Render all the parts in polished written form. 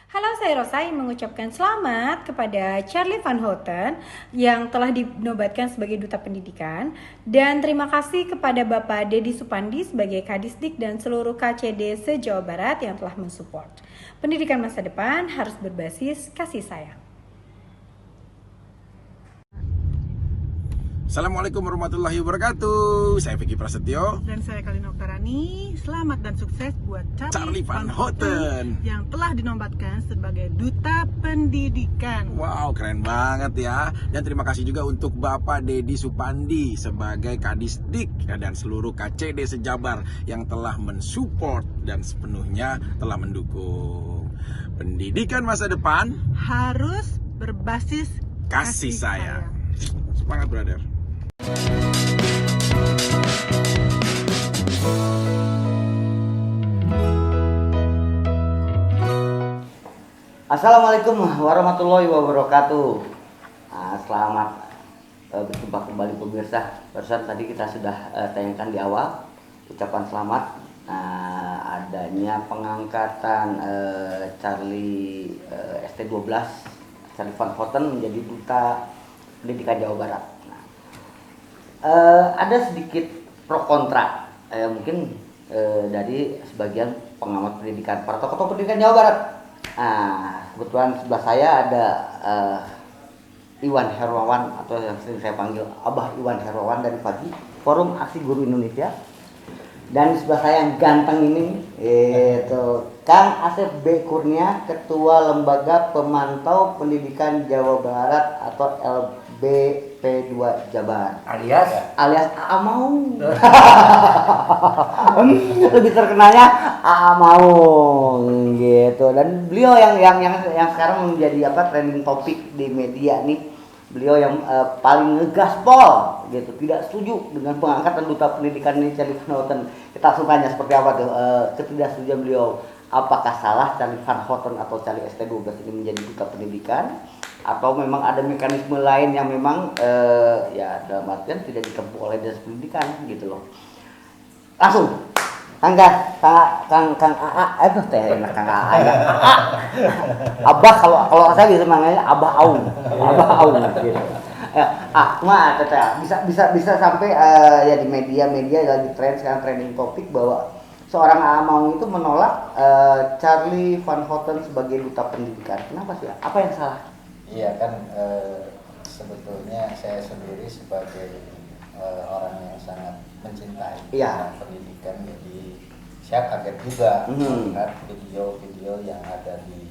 Halo, saya Rosa yang mengucapkan selamat kepada Charlie Van Houten yang telah dinobatkan sebagai Duta Pendidikan, dan terima kasih kepada Bapak Dedi Supandi sebagai Kadisdik dan seluruh KCD se-Jawa Barat yang telah mensupport. Pendidikan masa depan harus berbasis kasih sayang. Assalamualaikum warahmatullahi wabarakatuh. Saya Vicky Prasetyo dan saya Kalina Oktarani. Selamat dan sukses buat Charlie Van Houten yang telah dinobatkan sebagai Duta Pendidikan. Wow, keren banget ya. Dan terima kasih juga untuk Bapak Dedi Supandi sebagai Kadisdik dan seluruh KCD sejabar yang telah mensupport dan sepenuhnya telah mendukung. Pendidikan masa depan harus berbasis kasih sayang. Semangat, brother. Assalamualaikum warahmatullahi wabarakatuh. Selamat berjumpa kembali pemirsa. Barusan tadi kita sudah tayangkan di awal ucapan selamat adanya pengangkatan Charlie ST12 Charlie Van Houten menjadi Duta Pendidikan Jawa Barat. Ada sedikit pro kontra mungkin dari sebagian pengamat pendidikan, para tokoh pendidikan Jawa Barat. Kebetulan sebelah saya ada Iwan Hermawan atau yang sering saya panggil Abah Iwan Hermawan dari PAGI, Forum Aksi Guru Indonesia. Dan di sebelah saya yang ganteng ini itu Kang Asep B. Kurnia, Ketua Lembaga Pemantau Pendidikan Jawa Barat atau LBP2 Jabar, alias AA Maung. Lebih terkenalnya AA Maung gitu. Dan beliau yang sekarang menjadi trending topik di media nih. Beliau yang paling ngegaspol gitu, tidak setuju dengan pengangkatan Duta Pendidikan ini Charlie Van Houten. Kita langsung tanya seperti apa tuh ketidaksetujuan beliau. Apakah salah Charlie Van Houten atau Charlie ST12 ini menjadi Duta Pendidikan, atau memang ada mekanisme lain yang memang ya dalam artian tidak ditempuh oleh Dinas Pendidikan gitu loh. Langsung Kang AA, aduh teh enak Kang AA ya. Abah kalau saya bisa manggilnya Abah Aung gitu. Bisa sampai ya di media lagi tren sekarang, trending topik bahwa seorang AA Maung itu menolak Charlie Van Houten sebagai Duta Pendidikan. Kenapa sih? Apa yang salah? Iya kan, sebetulnya saya sendiri sebagai orang yang sangat mencintai pendidikan, jadi saya kaget juga melihat video-video yang ada di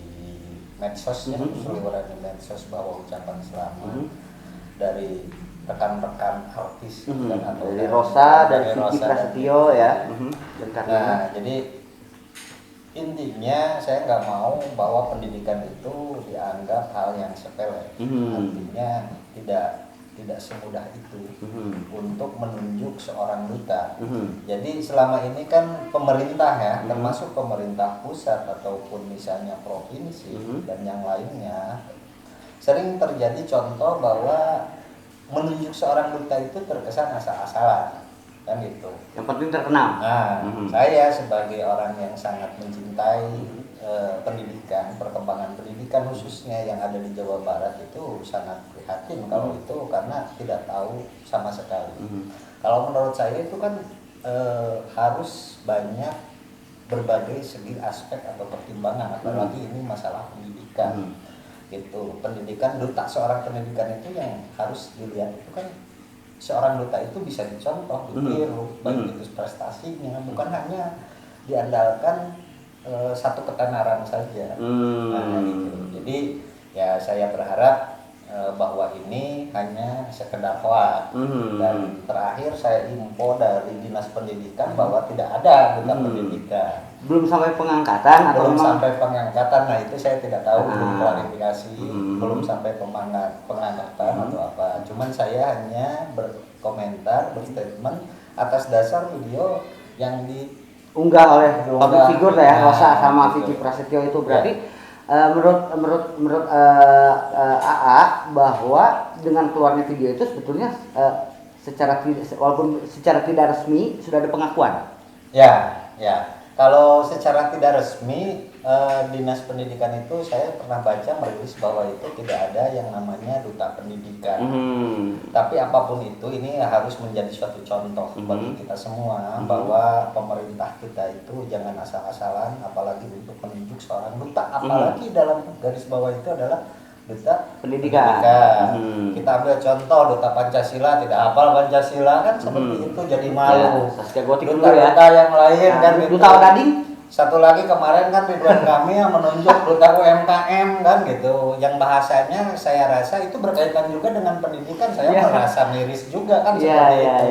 medsos, seliweran di medsos, bahwa ucapan selamat dari rekan-rekan artis dan atau dari Rosa, dari Vicky Prasetyo ya. Nah, jadi intinya saya nggak mau bahwa pendidikan itu dianggap hal yang sepele. Artinya tidak semudah itu untuk menunjuk seorang duta. Jadi selama ini kan pemerintah ya, termasuk pemerintah pusat ataupun misalnya provinsi dan yang lainnya, sering terjadi contoh bahwa menunjuk seorang duta itu terkesan asal-asalan, kan gitu. Yang penting terkenal. Nah, saya sebagai orang yang sangat mencintai pendidikan, perkembangan pendidikan khususnya yang ada di Jawa Barat, itu sangat prihatin kalau itu, karena tidak tahu sama sekali. Kalau menurut saya itu kan harus banyak berbagai segi aspek atau pertimbangan, apalagi ini masalah pendidikan. Gitu. Pendidikan, duta seorang pendidikan itu yang harus dilihat itu kan seorang duta itu bisa dicontoh, ditiru, baik itu prestasinya, bukan hanya diandalkan satu ketenaran saja. Nah, gitu. Jadi ya saya berharap bahwa ini hanya sekedar hoax. Dan terakhir saya info dari Dinas Pendidikan bahwa tidak ada duta pendidikan. Belum sampai pengangkatan atau belum memang sampai pengangkatan. Nah, itu saya tidak tahu, belum klarifikasi, belum sampai pengangkatan atau apa. Cuman saya hanya berkomentar, berstatement atas dasar video yang diunggah oleh public figure ya, Rosa sama gitu. Vicky Prasetyo itu. Berarti menurut AA bahwa dengan keluarnya video itu sebetulnya walaupun secara tidak resmi sudah ada pengakuan. Ya. Kalau secara tidak resmi, Dinas Pendidikan itu saya pernah baca merilis bahwa itu tidak ada yang namanya duta pendidikan. Tapi apapun itu, ini harus menjadi suatu contoh bagi kita semua bahwa pemerintah kita itu jangan asal-asalan, apalagi untuk menunjuk seorang duta, apalagi dalam garis bawah itu adalah duta Pendidikan. Kita ambil contoh duta Pancasila tidak hafal Pancasila kan seperti itu, jadi malu. Saskia Gotik dulu ya. Duta-duta yang lain kan gitu. Duta Odading. Satu lagi kemarin kan Ridwan Kamil yang menunjuk duta UMKM kan gitu, yang bahasanya saya rasa itu berkaitan juga dengan pendidikan. Saya merasa miris juga kan seperti itu.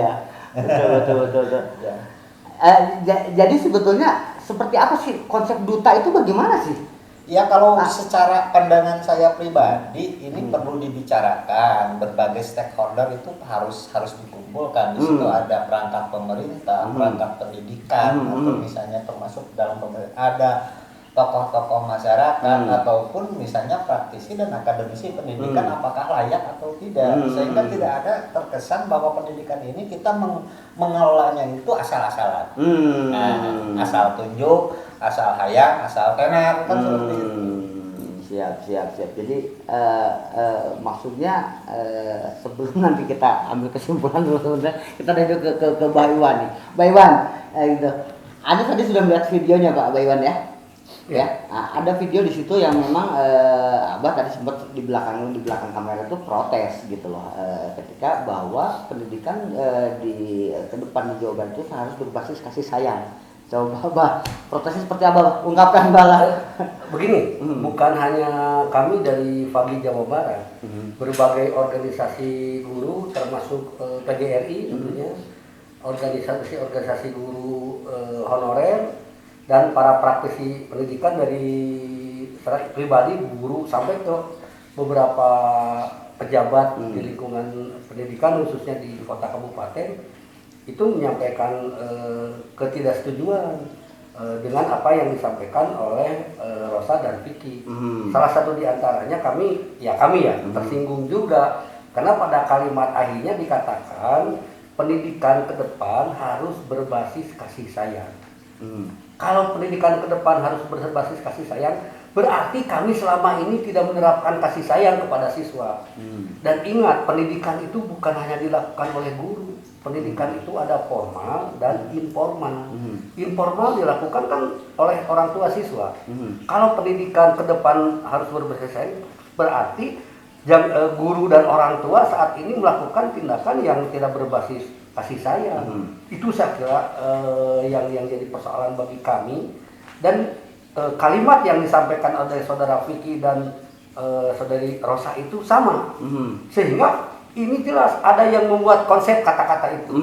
Betul. Ya. Jadi sebetulnya seperti apa sih konsep duta itu, bagaimana sih? Ya kalau secara pandangan saya pribadi ini perlu dibicarakan, berbagai stakeholder itu harus dikumpulkan. Di situ ada perangkat pemerintah, perangkat pendidikan, atau misalnya termasuk dalam pemerintah ada tokoh-tokoh masyarakat ataupun misalnya praktisi dan akademisi pendidikan, apakah layak atau tidak, sehingga tidak ada terkesan bahwa pendidikan ini kita mengelolanya itu asal-asalan. Asal tunjuk, asal hayang, asal tenar kan seperti itu. Siap. Jadi maksudnya sebelum nanti kita ambil kesimpulan dulu sebentar, kita lanjut ke Mbak Iwan nih. Mbak Iwan, gitu. Anda tadi sudah melihat videonya Pak Iwan ya? Ya, ada video di situ yang memang Abah tadi sempat di belakang kamera itu protes gitu loh, ketika bahwa pendidikan di ke depan di Jawa Barat itu harus berbasis kasih sayang. Coba Abah, protesnya seperti apa? Ungkapkan Bala. Begini, bukan hanya kami dari FAGI Jawa Barat, berbagai organisasi guru termasuk PGRI tentunya, organisasi guru honorer, dan para praktisi pendidikan dari pribadi, guru, sampai ke beberapa pejabat di lingkungan pendidikan khususnya di kota kabupaten itu menyampaikan ketidaksetujuan dengan apa yang disampaikan oleh Rosa dan Vicky. Salah satu di antaranya kami tersinggung juga karena pada kalimat akhirnya dikatakan pendidikan ke depan harus berbasis kasih sayang. Kalau pendidikan ke depan harus berbasis kasih sayang, berarti kami selama ini tidak menerapkan kasih sayang kepada siswa. Dan ingat, pendidikan itu bukan hanya dilakukan oleh guru. Pendidikan itu ada formal dan informal. Informal dilakukan kan oleh orang tua siswa. Kalau pendidikan ke depan harus berbasis sayang, berarti guru dan orang tua saat ini melakukan tindakan yang tidak berbasis kasih sayang. Itu saya kira yang jadi persoalan bagi kami. Dan kalimat yang disampaikan oleh saudara Vicky dan saudari Rosa itu sama. Sehingga ini jelas ada yang membuat konsep kata-kata itu.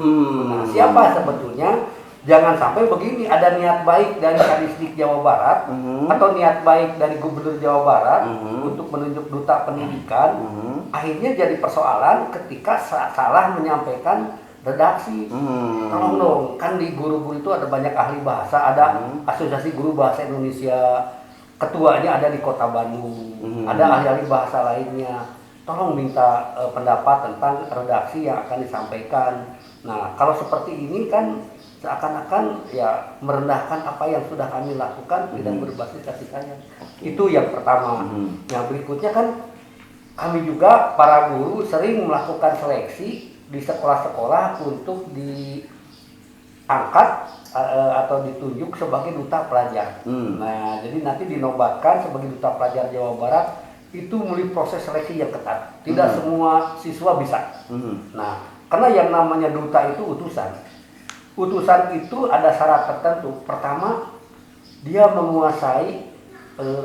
Nah, siapa sebetulnya? Jangan sampai begini, ada niat baik dari Kadisdik Jawa Barat atau niat baik dari Gubernur Jawa Barat untuk menunjuk duta pendidikan, akhirnya jadi persoalan ketika salah menyampaikan redaksi. Tolong dong, kan di guru-guru itu ada banyak ahli bahasa, ada Asosiasi Guru Bahasa Indonesia, ketuanya ada di Kota Bandung, ada ahli-ahli bahasa lainnya. Tolong minta pendapat tentang redaksi yang akan disampaikan. Nah, kalau seperti ini kan seakan-akan ya merendahkan apa yang sudah kami lakukan, tidak berbasis kasih sayang. Itu yang pertama. Yang berikutnya kan kami juga para guru sering melakukan seleksi di sekolah-sekolah untuk diangkat atau ditunjuk sebagai duta pelajar. Nah, jadi nanti dinobatkan sebagai duta pelajar Jawa Barat itu melalui proses seleksi yang ketat. Tidak semua siswa bisa. Nah, karena yang namanya duta itu utusan. Utusan itu ada syarat tertentu. Pertama, dia menguasai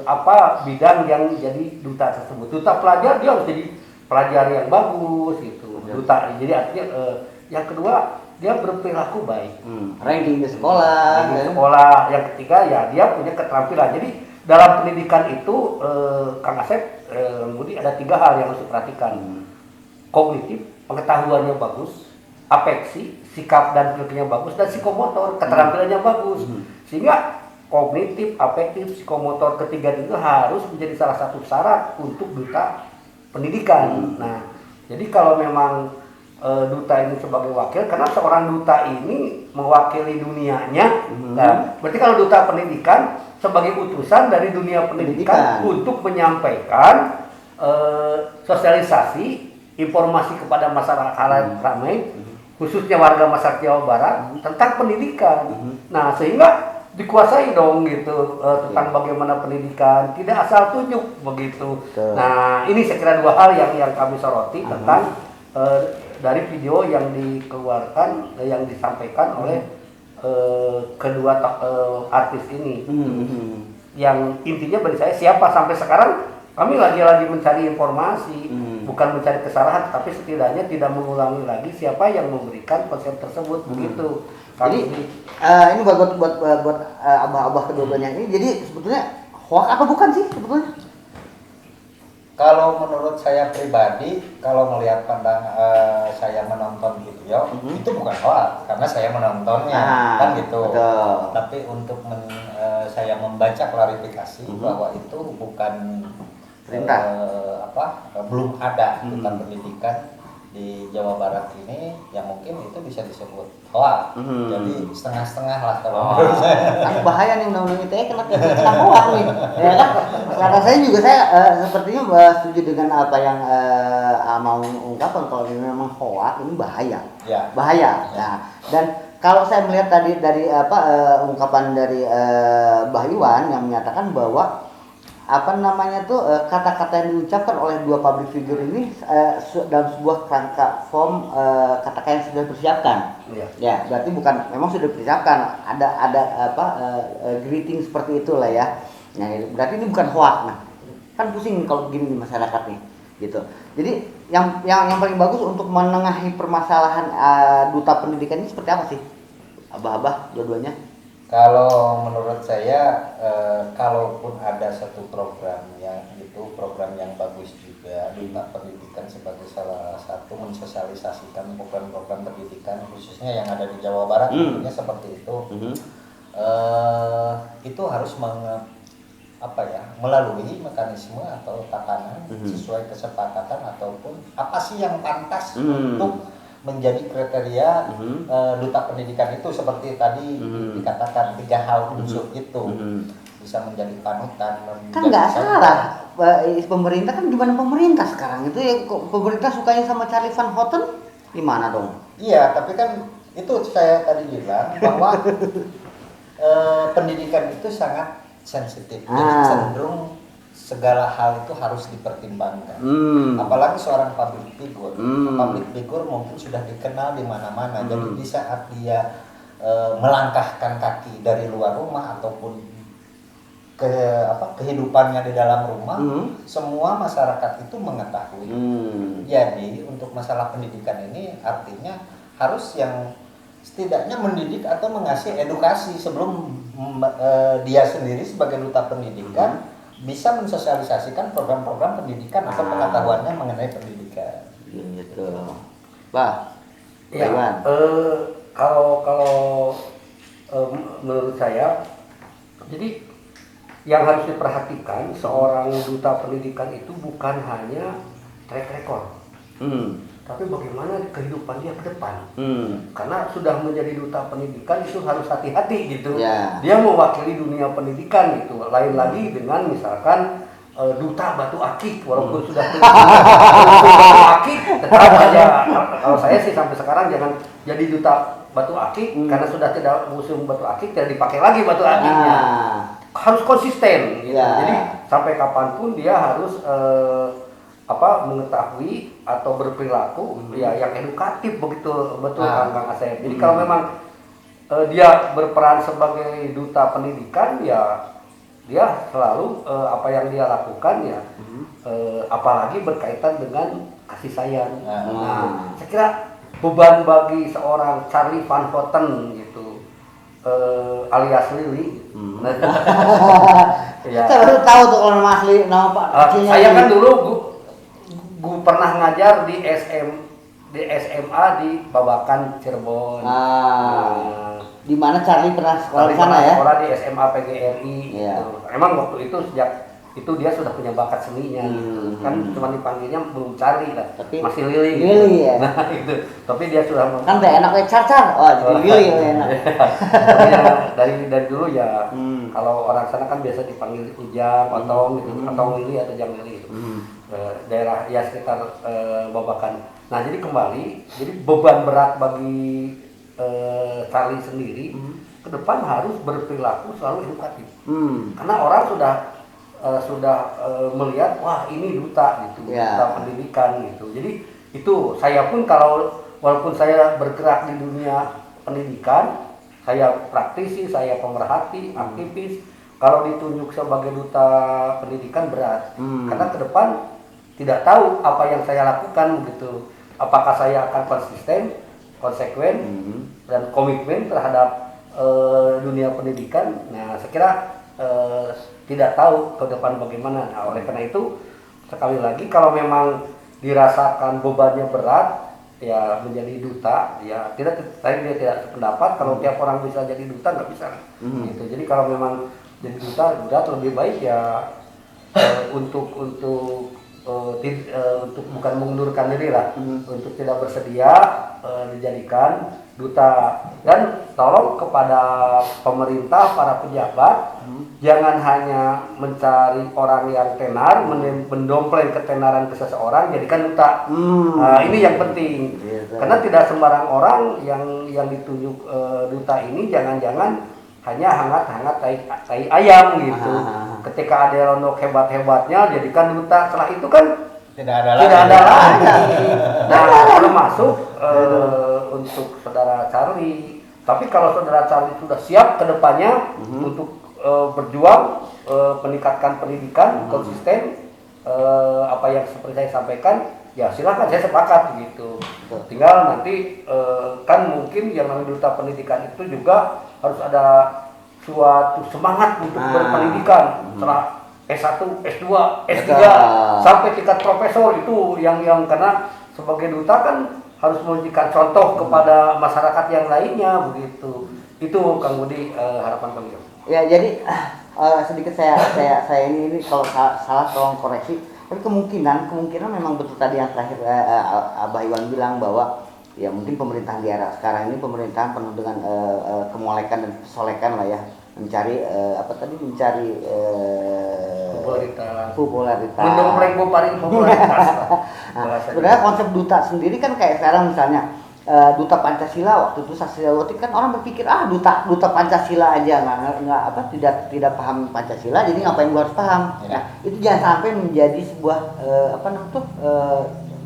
apa bidang yang jadi duta tersebut. Duta pelajar dia harus jadi pelajar yang bagus gitu. Duta. Jadi artinya yang kedua dia berperilaku baik. Ranking di sekolah. Yang ketiga ya dia punya keterampilan. Jadi dalam pendidikan itu Kang Asep, Budi ada 3 hal yang harus diperhatikan. Kognitif, pengetahuannya bagus. Afeksi, sikap dan perilakunya bagus, dan psikomotor, keterampilannya bagus. Sehingga kognitif, afektif, psikomotor ketiga itu harus menjadi salah satu syarat untuk duta pendidikan. Nah, jadi kalau memang duta ini sebagai wakil, karena seorang duta ini mewakili dunianya. Nah, berarti kalau duta pendidikan sebagai utusan dari dunia pendidikan untuk menyampaikan sosialisasi informasi kepada masyarakat ramai, khususnya warga masyarakat Jawa Barat tentang pendidikan. Nah, sehingga dikuasai dong gitu tentang bagaimana pendidikan, tidak asal tunjuk begitu. Nah, ini saya kira dua hal yang kami soroti tentang dari video yang dikeluarkan, yang disampaikan oleh kedua artis ini. Yang intinya bagi saya, siapa sampai sekarang kami lagi mencari informasi, bukan mencari kesalahan, tapi setidaknya tidak mengulangi lagi siapa yang memberikan konsep tersebut begitu. Jadi ini buat abah-abah kedua-duanya ini, jadi sebetulnya hoax apa bukan sih sebetulnya? Kalau menurut saya pribadi, kalau melihat saya menonton video, itu bukan hoax karena saya menontonnya, kan gitu. Betul. Tapi untuk saya membaca klarifikasi bahwa itu bukan perintah, belum ada duta pendidikan di Jawa Barat ini, yang mungkin itu bisa disebut hoax. Jadi setengah-setengah lah kalau menurut saya. Kan bahaya nih undang-undang ITE kena hoax nih, ya kan? Karena saya sepertinya setuju dengan apa yang mau ungkapkan, kalau ini memang hoax ini bahaya, bahaya. Nah, dan kalau saya melihat tadi dari ungkapan dari Mbah Iwan yang menyatakan bahwa kata-kata yang diucapkan oleh dua public figure ini dalam sebuah kerangka form kata-kata yang sudah dipersiapkan. Ya, berarti memang sudah dipersiapkan. Ada greeting seperti itulah ya. Nah, berarti ini bukan hoax. Nah, kan pusing kalau begini di masyarakat nih, gitu. Jadi yang paling bagus untuk menengahi permasalahan duta pendidikan ini seperti apa sih, abah-abah dua-duanya? Kalau menurut saya, kalaupun ada satu program yang bagus juga, duta pendidikan sebagai salah satu mensosialisasikan program-program pendidikan khususnya yang ada di Jawa Barat, tentunya seperti itu. Itu harus melalui mekanisme atau tatanan sesuai kesepakatan ataupun apa sih yang pantas untuk menjadi kriteria duta pendidikan itu, seperti tadi dikatakan 3 hal unsur itu bisa menjadi panutan. Kan nggak salah, pemerintah kan gimana pemerintah sekarang itu ya, pemerintah sukanya sama Charlie Van Houten gimana dong? Iya, tapi kan itu saya tadi bilang bahwa pendidikan itu sangat sensitif, jadi cenderung segala hal itu harus dipertimbangkan. Apalagi seorang public figure. Public figure mungkin sudah dikenal di mana-mana. Jadi di saat dia melangkahkan kaki dari luar rumah ataupun kehidupannya di dalam rumah, semua masyarakat itu mengetahui. Jadi untuk masalah pendidikan ini artinya harus yang setidaknya mendidik atau mengasih edukasi sebelum dia sendiri sebagai duta pendidikan bisa mensosialisasikan program-program pendidikan atau pengetahuannya mengenai pendidikan. Gitu. Bah, ya, kalau menurut saya, jadi yang harus diperhatikan seorang duta pendidikan itu bukan hanya track record, tapi bagaimana kehidupan dia ke depan. Karena sudah menjadi duta pendidikan itu harus hati-hati gitu. Dia mewakili dunia pendidikan gitu. Lain lagi dengan misalkan duta batu akik, walaupun sudah batu akik, tetap aja. Kalau saya sih sampai sekarang jangan jadi duta batu akik, karena sudah tidak museum batu akik, tidak dipakai lagi batu akiknya. Harus konsisten gitu. Jadi sampai kapanpun dia harus mengetahui atau berperilaku yang edukatif, begitu betul Kang Asep. Jadi kalau memang dia berperan sebagai duta pendidikan, ya dia selalu apa yang dia lakukan ya apalagi berkaitan dengan kasih sayang. Nah, saya kira beban bagi seorang Charlie Van Houten gitu, alias Lili. Ya. Saya baru tahu tuh kalau nama asli, nama Pak. Saya kan dulu gue pernah ngajar di SMA di Babakan Cirebon. Di mana Charlie pernah sekolah di sana ya? Sekolah di SMA PGRI. Gitu. Emang waktu itu sejak itu dia sudah punya bakat seninya gitu. Kan cuma dipanggilnya belum Charlie lah, Tapi masih Lili gitu. Lili ya. Nah itu, tapi dia sudah Kan udah enaknya Car-Car. Oh, jadi Lili yang enak. Tapi ya, dari dulu ya kalau orang sana kan biasa dipanggil Ujang, Otong gitu, Otong Lili atau Jang Lili gitu. Daerah ya sekitar Babakan. Nah jadi kembali, jadi beban berat bagi Charlie sendiri ke depan harus berperilaku selalu edukatif. Karena orang sudah melihat wah ini duta gitu, Ya. duta pendidikan gitu. Jadi itu saya pun kalau walaupun saya bergerak di dunia pendidikan, saya praktisi, saya pemerhati, aktivis, kalau ditunjuk sebagai duta pendidikan berat. Karena ke depan tidak tahu apa yang saya lakukan begitu. Apakah saya akan konsisten, konsekuen, dan komitmen terhadap dunia pendidikan. Nah, saya kira tidak tahu ke depan bagaimana. Nah, oleh karena itu sekali lagi kalau memang dirasakan bebannya berat ya menjadi duta ya saya tidak sependapat kalau tiap orang bisa jadi duta nggak bisa gitu. Jadi kalau memang jadi duta lebih baik ya untuk bukan mengundurkan diri lah, untuk tidak bersedia dijadikan duta. Dan tolong kepada pemerintah, para pejabat, jangan hanya mencari orang yang tenar, mendompleng ketenaran ke seseorang, jadikan duta. Nah, ini yang penting, karena tidak sembarang orang yang ditunjuk duta ini jangan-jangan hanya hangat-hangat tai ayam gitu. Ketika ada rondok hebat-hebatnya jadikan duta, setelah itu kan Tidak ada lagi. Nah, termasuk untuk saudara Charlie. Tapi kalau saudara Charlie sudah siap ke depannya untuk berjuang meningkatkan pendidikan konsisten, apa yang seperti saya sampaikan, ya silakan, saya sepakat gitu. Tinggal nanti kan mungkin yang namanya duta pendidikan itu juga harus ada suatu semangat untuk berpendidikan setelah S1, S2, S3 sampai tingkat profesor. Itu yang karena sebagai duta kan harus memberikan contoh kepada masyarakat yang lainnya begitu. Itu Kang Budi harapan kami. Ya, jadi sedikit saya ini kalau salah tolong koreksi. Tapi kemungkinan memang betul tadi yang terakhir Abah Iwan bilang bahwa ya mungkin pemerintahan di era sekarang ini pemerintahan penuh dengan kemolekan dan kesolekan lah ya, mencari popularitas. Mendompleng popularitas. Nah, sebenarnya konsep duta sendiri kan kayak sekarang misalnya duta Pancasila, waktu itu Sastriawati kan orang berpikir duta Pancasila aja tidak paham Pancasila, jadi ngapain gua harus paham. Nah, itu jangan sampai menjadi sebuah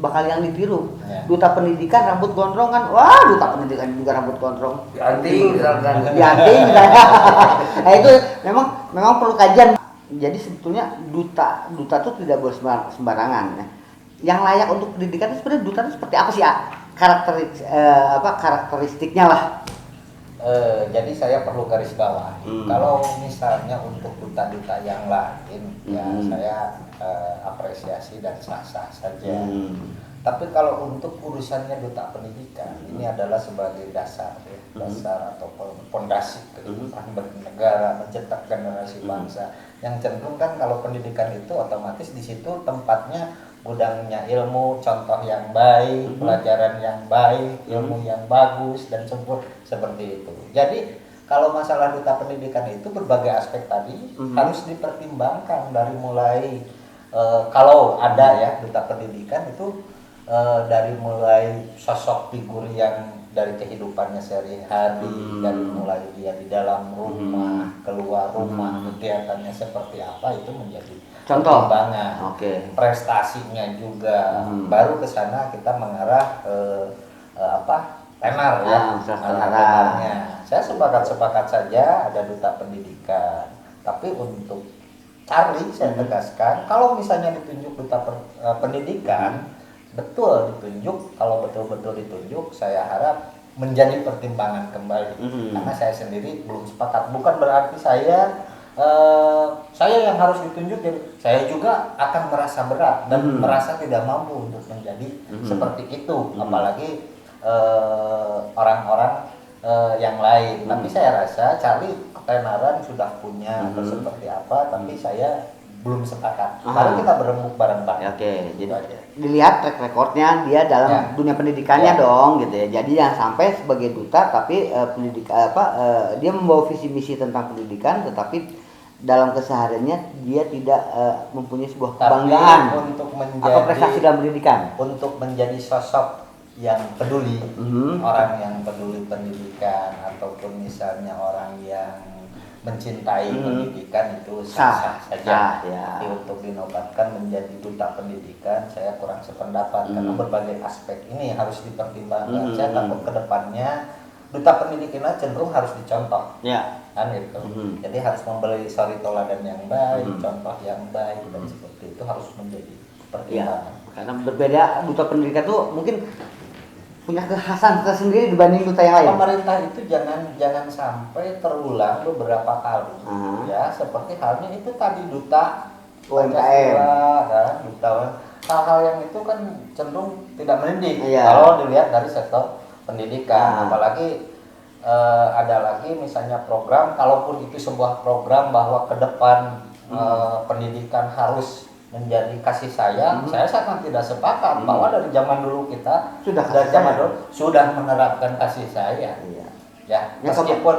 bakal yang ditiru. Duta pendidikan rambut gondrong kan, wah duta pendidikan juga rambut gondrong. Dianting misalkan. Misalnya. Nah, itu memang perlu kajian. Jadi sebetulnya duta itu tidak boleh sembarangan. Yang layak untuk pendidikan itu sebenarnya duta itu seperti apa sih? Karakteristiknya lah. Jadi saya perlu garis bawah. Kalau misalnya untuk duta-duta yang lain, ya saya apresiasi dan sah-sah saja. Tapi kalau untuk urusannya duta pendidikan, ini adalah sebagai dasar atau fondasi kehidupan bernegara, mencetak generasi bangsa. Yang cenderung kan kalau pendidikan itu otomatis di situ tempatnya gudangnya ilmu, contoh yang baik, pelajaran yang baik, ilmu yang bagus, dan seperti itu. Jadi kalau masalah duta pendidikan itu berbagai aspek tadi harus dipertimbangkan dari mulai kalau ada ya duta pendidikan itu dari mulai sosok figur yang dari kehidupannya sehari-hari, dari mulai dia di dalam rumah, keluar rumah, kegiatannya seperti apa, itu menjadi contoh pertimbangan. Prestasinya juga, baru ke sana kita mengarah tenar ya, tenarnya. Saya sepakat saja ada duta pendidikan, tapi untuk Charlie saya tegaskan, kalau misalnya ditunjuk duta pendidikan, betul ditunjuk, kalau betul-betul ditunjuk, saya harap menjadi pertimbangan kembali. Karena saya sendiri belum sepakat. Bukan berarti saya yang harus ditunjuk, jadi saya juga akan merasa berat dan merasa tidak mampu untuk menjadi seperti itu. Apalagi orang-orang yang lain. Tapi saya rasa Charlie ketenaran sudah punya atau seperti apa, tapi saya belum sepakat. Aha. Baru kita berembuk bareng-bareng. Oke, jadi Itu aja. dilihat track recordnya dia dalam Ya. dunia pendidikannya Ya. dong gitu ya. Jadi jangan sampai sebagai duta tapi dia membawa visi misi tentang pendidikan tetapi dalam kesehariannya dia tidak mempunyai sebuah Tapi kebanggaan untuk atau prestasi menjadi dalam pendidikan. untuk menjadi sosok yang peduli, orang yang peduli pendidikan ataupun misalnya orang yang mencintai pendidikan itu sah-sah saja. ya. Tapi untuk dinobatkan menjadi duta pendidikan saya kurang sependapat karena berbagai aspek ini harus dipertimbangkan. Saya takut kedepannya duta pendidikan cenderung harus dicontoh. Ya. Kan gitu. Jadi harus memberi suri toladan yang baik, contoh yang baik dan seperti itu harus menjadi Ya, pertimbangan. karena berbeda duta pendidikan tuh mungkin punya kekhasan tersendiri dibanding duta yang lain. Pemerintah itu jangan sampai terulang beberapa kali. Ya, seperti halnya itu tadi duta UMKM. Pancasila, kan, duta hal-hal yang itu kan cenderung tidak mendidik Iya. kalau dilihat dari sektor pendidikan. Apalagi ada lagi misalnya program, kalaupun itu sebuah program bahwa ke depan pendidikan harus menjadi kasih sayang, saya sangat tidak sepakat bahwa dari zaman dulu kita Sudah dari kasih zaman sayang. dulu sudah menerapkan kasih sayang. Iya. Ya, Ya, meskipun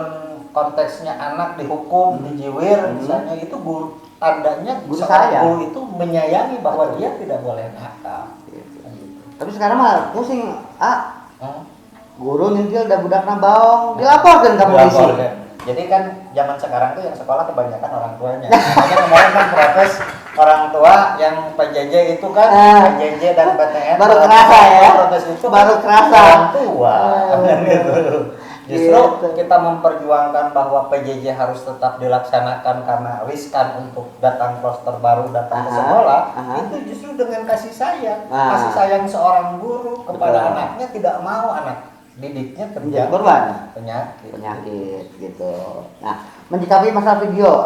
konteksnya anak dihukum, dijiwir, misalnya itu guru, tandanya Guru seorang sayang. guru itu menyayangi bahwa dia tidak boleh nakal. Tapi sekarang mah pusing, Hmm? guru nyentil dan budak nabaong dilaporkan ke polisi. Dilaporkan. Jadi kan zaman sekarang tuh yang sekolah kebanyakan orang tuanya. Makanya kemarin kan protes orang tua yang PJJ itu kan PJJ dan PTN Baru kerasa ya. Protes itu Baru kan kerasa. orang tua. Gitu. Justru Gitu. kita memperjuangkan bahwa PJJ harus tetap dilaksanakan karena riskan untuk datang kloster baru datang ke sekolah. Itu justru dengan kasih sayang. Kasih sayang seorang guru kepada Betul. anaknya tidak mau anak didiknya Menjadi terjadi korban penyakit. gitu. Nah, menyikapi masalah video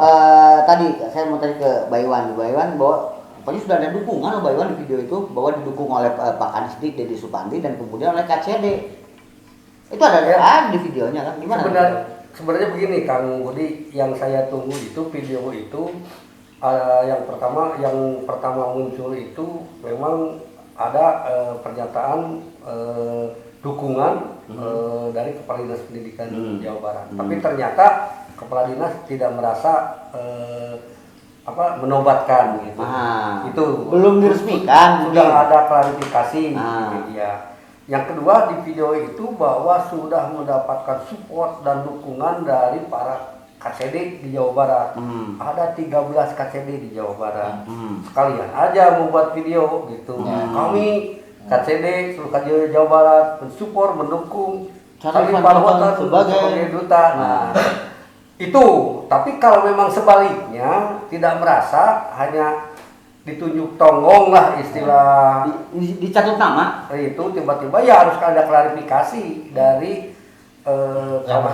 tadi saya mau tanya ke Mbak Iwan bahwa pokoknya sudah ada dukungan Mbak Iwan di video itu bahwa didukung oleh Pak Kadisdik Dedi Supandi dan kemudian oleh KCD. Itu ada di videonya kan? Gimana? Sebenarnya begini Kang Budi, yang saya tunggu itu video itu yang pertama muncul itu memang ada pernyataan dukungan dari Kepala Dinas Pendidikan Jawa Barat. Tapi ternyata Kepala Dinas tidak merasa menobatkan gitu. Itu belum diresmikan. Sudah ada klarifikasi di media. Yang kedua di video itu bahwa sudah mendapatkan support dan dukungan dari para KCD di Jawa Barat. Ada 13 KCD di Jawa Barat. Sekalian aja membuat video gitu. Kami KCD seluruh KCD Jawa Barat mensupport, mendukung Charlie Van Houten sebagai duta. Nah, itu. Tapi kalau memang sebaliknya tidak merasa, hanya ditunjuk tonggong lah istilah dicatut nama itu, tiba-tiba ya harus ada klarifikasi dari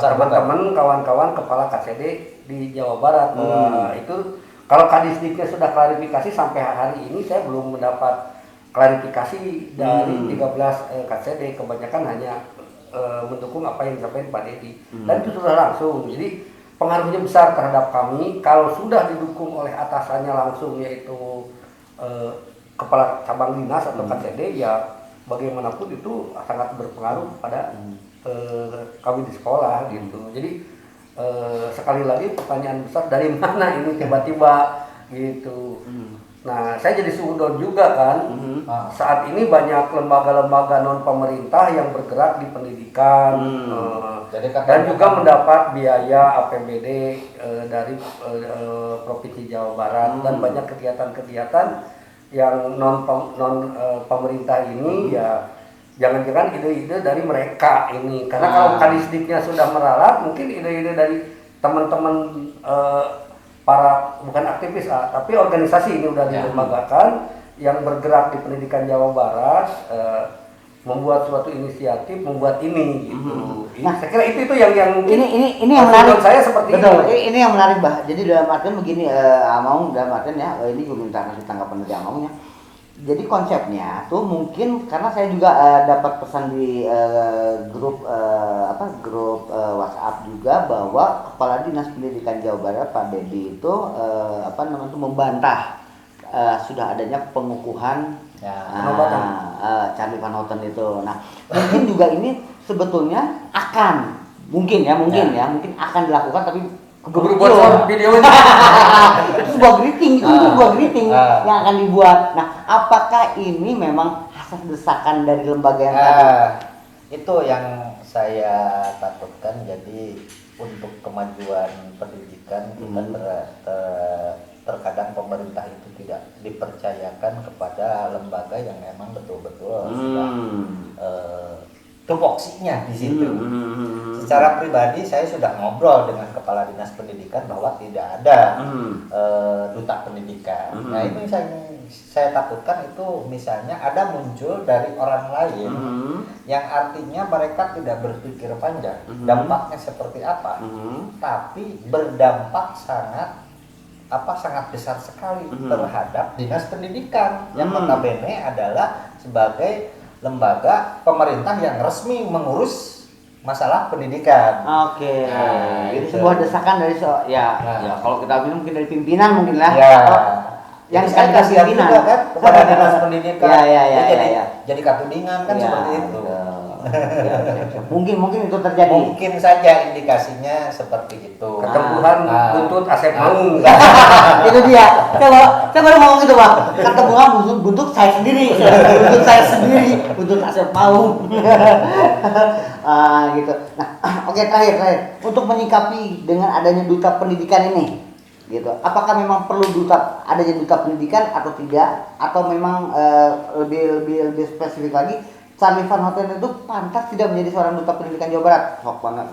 teman-teman kawan-kawan kepala KCD di Jawa Barat. Itu kalau Kadisdiknya sudah klarifikasi, sampai hari ini saya belum mendapat klarifikasi dari 13 KCD. Kebanyakan hanya mendukung apa yang disampaikan Pak Dedi, dan itu sudah langsung. Jadi pengaruhnya besar terhadap kami kalau sudah didukung oleh atasannya langsung, yaitu kepala cabang dinas atau KCD. Ya bagaimanapun itu sangat berpengaruh pada kami di sekolah gitu. Jadi sekali lagi pertanyaan besar, dari mana ini tiba-tiba gitu. Nah, saya jadi suudon juga kan. Saat ini banyak lembaga-lembaga non pemerintah yang bergerak di pendidikan, dan juga mendapat biaya APBD dari Provinsi Jawa Barat, dan banyak kegiatan-kegiatan yang non pemerintah ini. Ya jangan-jangan ide-ide dari mereka ini, karena kalau Kadisdiknya sudah meralat, mungkin ide-ide dari teman-teman para bukan aktivis tapi organisasi ini udah dilembagakan yang bergerak di pendidikan Jawa Barat, membuat suatu inisiatif, membuat ini gitu. Nah, saya kira itu yang mungkin ini yang menarik. saya seperti betul, ini. ini yang menarik Bah. Jadi dalam artian begini, Amaung dalam artian ya, ini juga minta kasih tanggapan dari Amaung ya. Jadi konsepnya tuh mungkin karena saya juga dapat pesan di grup WhatsApp juga bahwa Kepala Dinas Pendidikan Jawa Barat Pak Dedi itu membantah sudah adanya pengukuhan Charlie Van Houten itu. Nah, mungkin juga ini sebetulnya mungkin akan dilakukan tapi Keburu bocor videonya. Itu sebuah greeting yang akan dibuat. Nah, apakah ini memang hasil desakan dari lembaga yang tadi? Itu yang saya takutkan. Jadi untuk kemajuan pendidikan kita terkadang pemerintah itu tidak dipercayakan kepada lembaga yang memang betul-betul sudah tupoksinya di situ. Secara pribadi saya sudah ngobrol dengan Kepala Dinas Pendidikan bahwa tidak ada duta pendidikan. Nah itu saya takutkan itu misalnya ada muncul dari orang lain yang artinya mereka tidak berpikir panjang dampaknya seperti apa, tapi berdampak sangat besar sekali terhadap Dinas Pendidikan yang notabene adalah sebagai lembaga pemerintah yang resmi mengurus masalah pendidikan. Oke. Nah, itu itu. sebuah desakan dari kalau kita bilang mungkin dari pimpinan mungkin lah. Ya. Yang saya kan kasihan pimpinan juga kan kepada Dinas Pendidikan. Jadi katudingan kan seperti itu. Mungkin itu terjadi. Mungkin saja indikasinya seperti itu. Ketempuhan buntut Asep Maung. Itu dia. Saya baru ngomong itu, Pak. Ketempuhan buntut saya sendiri. Buntut Asep Maung. Gitu. Nah, oke, terakhir untuk menyikapi dengan adanya duta pendidikan ini, gitu. Apakah memang perlu adanya duta pendidikan atau tidak? Atau memang lebih spesifik lagi, Charlie Van Houten itu pantas tidak menjadi seorang duta pendidikan Jawa Barat? Sok banget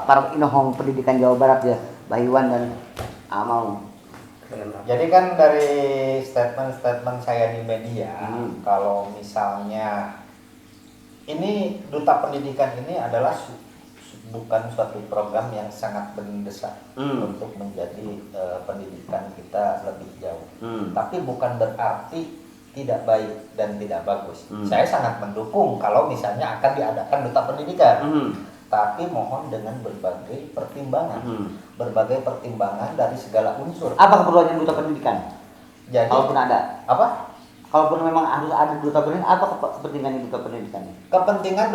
para inohong pendidikan Jawa Barat ya, Mbak Iwan dan Amau. Jadi kan dari statement saya di media, kalau misalnya ini duta pendidikan ini adalah bukan suatu program yang sangat mendesak untuk menjadi pendidikan kita lebih jauh. Tapi bukan berarti tidak baik dan tidak bagus. Saya sangat mendukung kalau misalnya akan diadakan duta pendidikan. Tapi mohon dengan berbagai pertimbangan. Berbagai pertimbangan dari segala unsur. Apa keperluannya duta pendidikan? Jadi, kalaupun ada. Apa? Kalaupun memang harus ada duta pendidikan, apa kepentingannya duta pendidikan? Kepentingan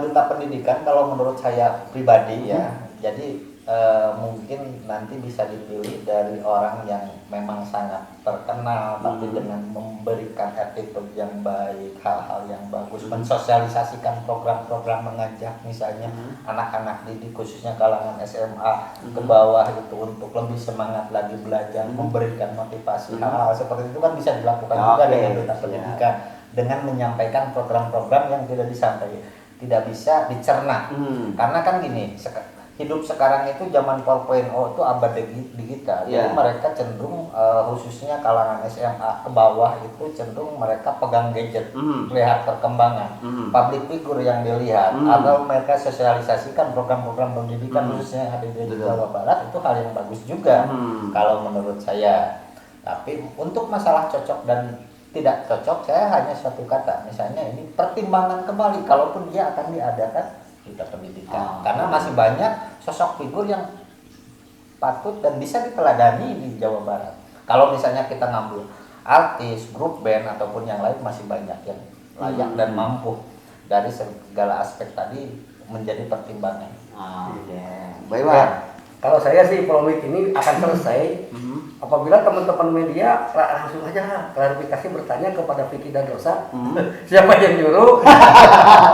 duta pendidikan kalau menurut saya pribadi ya. Jadi mungkin nanti bisa dipilih dari orang yang memang sangat terkenal tapi dengan memberikan attitude yang baik, hal-hal yang bagus, mensosialisasikan program-program mengajak misalnya anak-anak didik khususnya kalangan SMA ke bawah itu untuk lebih semangat lagi belajar, memberikan motivasi, hal-hal seperti itu kan bisa dilakukan juga dengan duta pendidikan dengan menyampaikan program-program yang tidak bisa dicerna. Karena kan gini, hidup sekarang itu zaman 4.0 itu abad digital. Jadi mereka cenderung khususnya kalangan SMA ke bawah itu cenderung mereka pegang gadget, melihat perkembangan, public figure yang dilihat, atau mereka sosialisasikan program-program pendidikan khususnya yang ada di Jawa Barat itu hal yang bagus juga kalau menurut saya. Tapi untuk masalah cocok dan tidak cocok, saya hanya satu kata, misalnya ini pertimbangan kembali kalaupun dia akan diadakan duta pendidikan, karena masih banyak sosok figur yang patut dan bisa diteladani di Jawa Barat. Kalau misalnya kita ngambil artis, grup band ataupun yang lain, masih banyak yang layak dan mampu dari segala aspek tadi menjadi pertimbangan. Baik, Kalau saya sih polemik ini akan selesai apabila teman-teman media langsung aja klarifikasi bertanya kepada Vicky dan Rosa siapa yang nyuruh,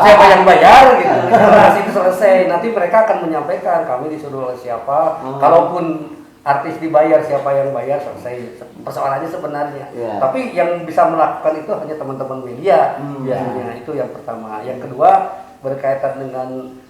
siapa yang bayar gitu. Kalau itu selesai, nanti mereka akan menyampaikan kami disuruh oleh siapa. Kalaupun artis dibayar, siapa yang bayar, selesai persoalannya sebenarnya. Tapi yang bisa melakukan itu hanya teman-teman media biasanya. Itu yang pertama. Yang kedua berkaitan dengan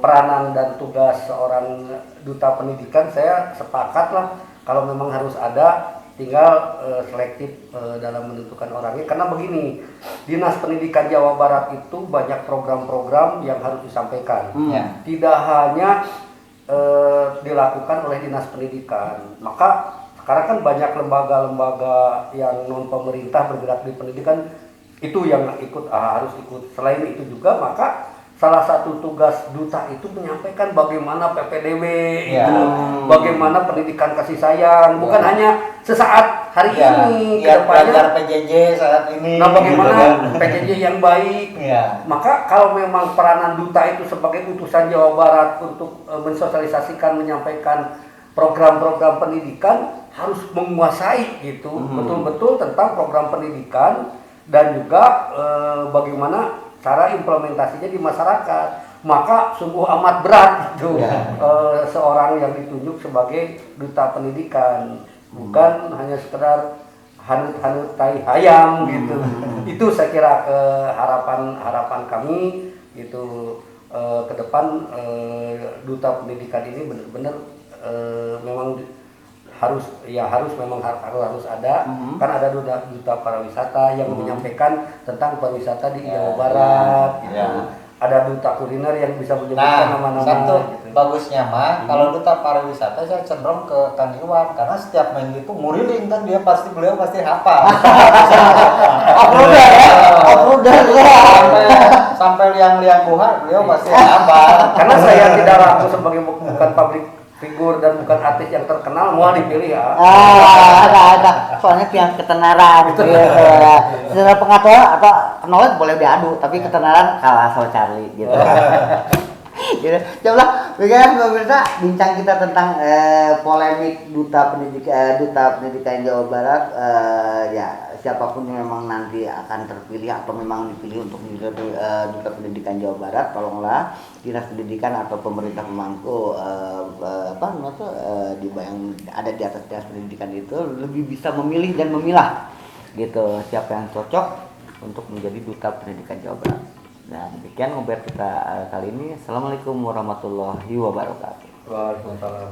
peranan dan tugas seorang duta pendidikan, saya sepakat lah kalau memang harus ada, tinggal selektif dalam menentukan orangnya. Karena begini, Dinas Pendidikan Jawa Barat itu banyak program-program yang harus disampaikan, tidak hanya dilakukan oleh Dinas Pendidikan. Maka sekarang kan banyak lembaga-lembaga yang non pemerintah bergerak di pendidikan itu yang harus ikut. Selain itu juga maka salah satu tugas duta itu menyampaikan bagaimana PPDB itu, bagaimana pendidikan kasih sayang, bukan hanya sesaat hari ini, belajar PJJ saat ini. Nah, bagaimana PJJ yang baik. Ya. Maka kalau memang peranan duta itu sebagai utusan Jawa Barat untuk mensosialisasikan, menyampaikan program-program pendidikan, harus menguasai gitu, betul-betul tentang program pendidikan dan juga bagaimana cara implementasinya di masyarakat. Maka sungguh amat berat gitu seorang yang ditunjuk sebagai duta pendidikan, bukan hanya sekedar hanut-hanut tai ayam gitu. Itu saya kira harapan kami itu ke depan duta pendidikan ini benar-benar memang harus ada. Kan ada duta pariwisata yang menyampaikan tentang pariwisata di Jawa Barat gitu. Ada duta kuliner yang bisa menyebutkan nama-nama. Satu gitu. bagusnya mah kalau duta pariwisata saya cenderung ke Kang Iwan, karena setiap main itu muriling kan beliau pasti hafal. Uploader sampai liang-liang buah beliau pasti hafal. Karena saya tidak ragu sebagai bukan public figur dan bukan artis yang terkenal, mau dipilih ya. Ada. Soalnya tiang ketenaran gitu. Secara pengetahuan atau knowledge boleh diadu, tapi ketenaran kalah sama Charlie gitu. Gitu. Cobalah, bagaimana pemirsa bincang kita tentang polemik duta pendidikan Jawa Barat. Ya siapapun yang memang nanti akan terpilih atau memang dipilih untuk menjadi duta pendidikan Jawa Barat, tolonglah dinas pendidikan atau pemerintah pemangku yang ada di atas dinas pendidikan itu lebih bisa memilih dan memilah gitu siapa yang cocok untuk menjadi duta pendidikan Jawa Barat. Nah, demikian ngobrol kita kali ini. Assalamualaikum warahmatullahi wabarakatuh. Waalaikumsalam.